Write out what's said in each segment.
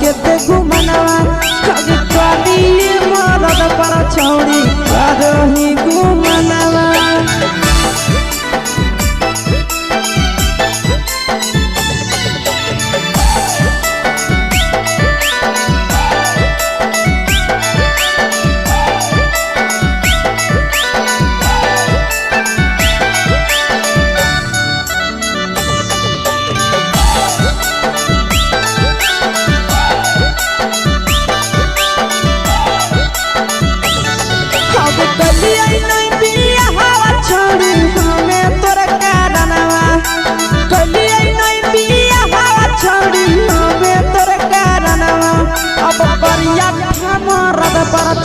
के ते घुमनवा कभी कभी मरद पर छौड़ी करही घुमनवा।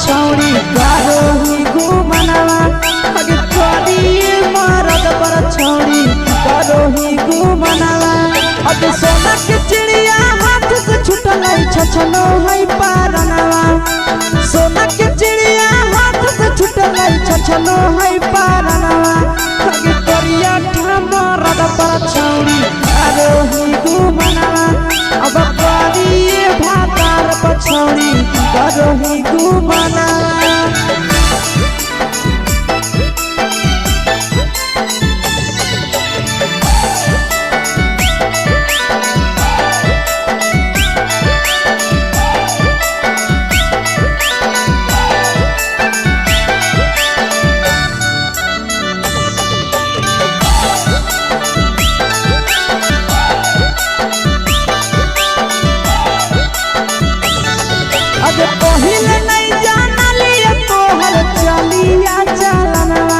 छौड़ी करही घुमनवा अगे कभी मरद पर छौड़ी करही घुमनवा। अगे सोना के चिड़िया हाथ से छुटल छछनो है पारनवा। सोना के चिड़िया हाथ से छुटल छछनो है पारनवा। अगे करिया मरद पर छौड़ी करही घुमनवा। अब करिए भातार पर छौड़ी करही घुमनवा। अगे पहिले नहीं जानलिए तोहर चलिया चलनवा।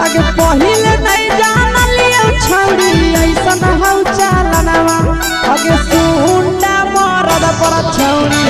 अगे पहिले नहीं जानलिए छौड़ी ऐसन हौ चलनवा। अगे सुंडा मरद पर छौड़ी